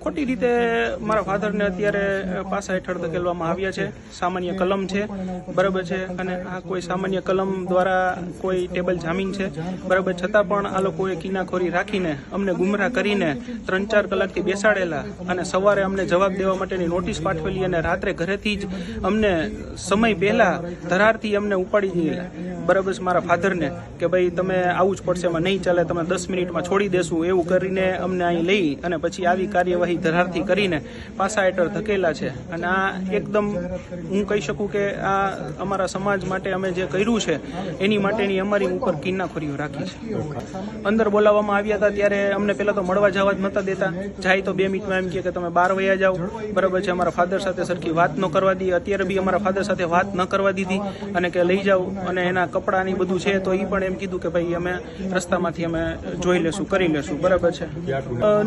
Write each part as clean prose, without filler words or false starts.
ખોટી રીતે મારા ફાધરને અત્યારે પાસા હેઠળ ધકેલવામાં આવ્યા છે. સામાન્ય કલમ છે, બરાબર છે, અને આ કોઈ સામાન્ય કલમ દ્વારા કોઈ ટેબલ જામીન છે, બરાબર, છતાં પણ આ લોકોએ કિનાખોરી રાખીને અમને ગુમરાહ કરીને 3-4 કલાકથી બેસાડેલા અને સવારે અમને જવાબ દેવા માટેની નોટિસ પાઠવેલી અને રાત્રે ઘરેથી જ અમને સમય પહેલા ધરારથી અમને ઉપાડી દીધેલા, બરાબર છે, મારા ફાધરને કે ભાઈ તમે આવું જ પડશે, એમાં નહીં ચાલે, તમે 10 મિનિટમાં છોડી દેશું, એવું કરીને અમને અહીં લઈ અને પછી આવી કાર્યવાહી ધરારથી કરીને પાસા હેઠળ ધકેલા છે. અને આ એકદમ હું કહી શકું કે આ અમારા સમાજ માટે અમે જે કર્યું છે એની માટેની અમારી ઉપર કિન્નાખોરીઓ રાખી છે. અંદર બોલાવવામાં આવ્યા હતા ત્યારે અમને પહેલાં તો મળવા જવા જ નહોતા દેતા. જાય તો 2 મિનિટમાં એમ કે તમે બહાર વયા જાઓ, બરાબર છે, અમારા ફાધર સાથે સરખી વાત ન કરવા દી. અત્યારે બી અમારા ફાધર સાથે વાત ન કરવા દીધી અને કે લઈ જાઓ, અને એના કપડાની બધું છે તો એ પણ એમ કીધું કે ભાઈ અમે રસ્તામાંથી અમે જોઈ લેશું, કરી લેશું, બરાબર છે.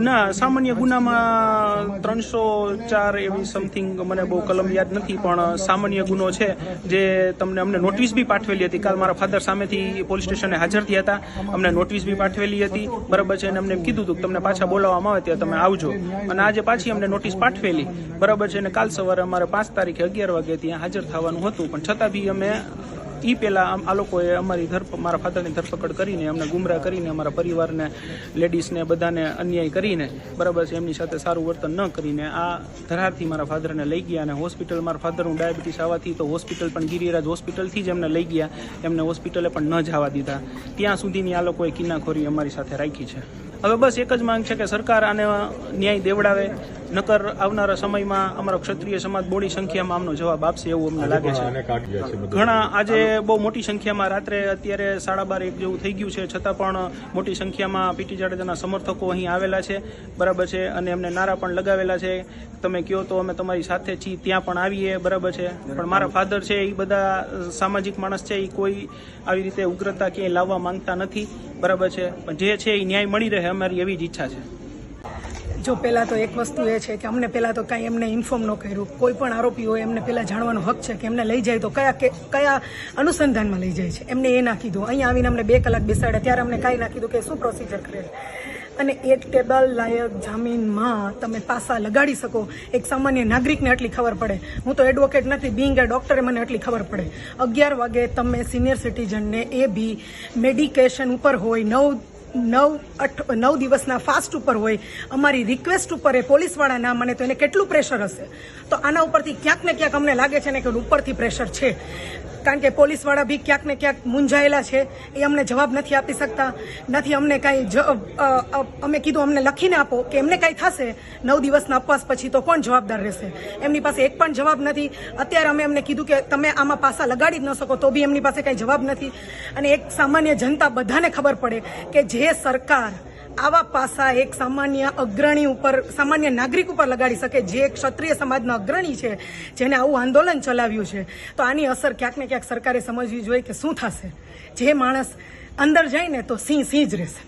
ના, સામાન્ય ગુનામાં 304 એવી સમથિંગ, મને બહુ કલમ યાદ નથી, પણ સામાન્ય ગુનો છે જે અમને નોટિસ બી પાઠવેલી હતી. કાલ મારા ફાધર સામેથી પોલીસ સ્ટેશને હાજર થયા હતા, અમને નોટિસ બી પાઠવેલી હતી, બરાબર છે, અને અમને એમ કીધું હતું કે તમને પાછા બોલાવવામાં આવે ત્યારે તમે આવજો, અને આજે પાછી અમને નોટિસ પાઠવેલી, બરાબર છે, અને કાલ સવારે અમારે 5 તારીખે 11 વાગે ત્યાં હાજર થવાનું હતું, પણ છતાં બી અમે પહેલા આ લોકોએ મારા ફાધરની ધરપકડ કરીને અમને ગુમરાહ કરીને અમારા પરિવારને, લેડીઝને બધાને અન્યાય કરીને, બરાબર છે, એમની સાથે સારું વર્તન ન કરીને આ ધરારથી મારા ફાધરને લઈ ગયા. અને હોસ્પિટલ મારા ફાધરનું ડાયાબિટીસ આવવાથી તો હોસ્પિટલ પણ ગિરિરાજ હોસ્પિટલથી જ એમને લઈ ગયા, એમને હોસ્પિટલે પણ ન જવા દીધા. ત્યાં સુધીની આ લોકોએ કિન્નાખોરી અમારી સાથે રાખી છે. હવે બસ એક જ માંગ છે કે સરકાર આને ન્યાય દેવડાવે, નકર આવનારા સમયમાં અમારો ક્ષત્રિય સમાજ બોડી સંખ્યામાં આમનો જવાબ આપશે એવું અમને લાગે છે. ઘણા આજે બહુ મોટી સંખ્યામાં રાત્રે અત્યારે 12:30 જેવું થઈ ગયું છે, છતાં પણ મોટી સંખ્યામાં પીટી જાડેજાના સમર્થકો અહીં આવેલા છે, બરાબર છે, અને એમને નારા પણ લગાવેલા છે, તમે કહો તો અમે તમારી સાથે છીએ, ત્યાં પણ આવીએ, બરાબર છે. પણ મારા ફાધર છે એ બધા સામાજિક માણસ છે, એ કોઈ આવી રીતે ઉગ્રતા ક્યાંય લાવવા માંગતા નથી, બરાબર છે, પણ જે છે એ ન્યાય મળી રહે અમારી એવી જ ઈચ્છા છે. જો પહેલાં તો એક વસ્તુ એ છે કે અમને પહેલાં તો કાંઈ એમને ઇન્ફોર્મ ન કર્યું. કોઈ પણ આરોપી હોય એમને પહેલાં જાણવાનો હક છે કે એમને લઈ જાય તો કયા અનુસંધાનમાં લઈ જાય છે, એમને એ ના કીધું. અહીંયા આવીને અમને 2 કલાક બેસાડ્યા ત્યારે અમને કાંઈ ના કીધું કે શું પ્રોસિજર કરે. અને એક ટેબલ લાયક જામીનમાં તમે પાસા લગાડી શકો, એક સામાન્ય નાગરિકને આટલી ખબર પડે. હું તો એડવોકેટ નથી, બિંગ એ ડૉક્ટરે મને આટલી ખબર પડે. 11 વાગે તમે સિનિયર સિટીઝનને, એ બી મેડિકેશન ઉપર હોય, 9 દિવસના ફાસ્ટ ઉપર હોય, અમારી રિક્વેસ્ટ ઉપર એ પોલીસવાળા ના માને તો એને કેટલું પ્રેશર હશે. તો આના ઉપરથી ક્યાંક ને ક્યાંક અમને લાગે છે ને કે ઉપરથી પ્રેશર છે, કારણ કે પોલીસવાળા બી ક્યાંક ને ક્યાંક મૂંઝાયેલા છે, એ અમને જવાબ નથી આપી શકતા, નથી અમને કાંઈ અમે કીધું અમને લખીને આપો કે એમને કાંઈ થશે 9 દિવસના ઉપવાસ પછી તો કોણ જવાબદાર રહેશે. એમની પાસે એક પણ જવાબ નથી. અત્યારે અમે એમને કીધું કે તમે આમાં પાસા લગાડી જ ન શકો, તો બી એમની પાસે કાંઈ જવાબ નથી. અને એક સામાન્ય જનતા બધાને ખબર પડે કે જે સરકાર આવા પાસા એક સામાન્ય અગ્રણી ઉપર, સામાન્ય નાગરિક ઉપર લગાડી શકે, જે ક્ષત્રિય સમાજના અગ્રણી છે, જેને આવું આંદોલન ચલાવ્યું છે, તો આની અસર ક્યાંક ને ક્યાંક સરકારે સમજવી જોઈએ કે શું થશે. જે માણસ અંદર જાય ને તો સિંહ જ રહેશે.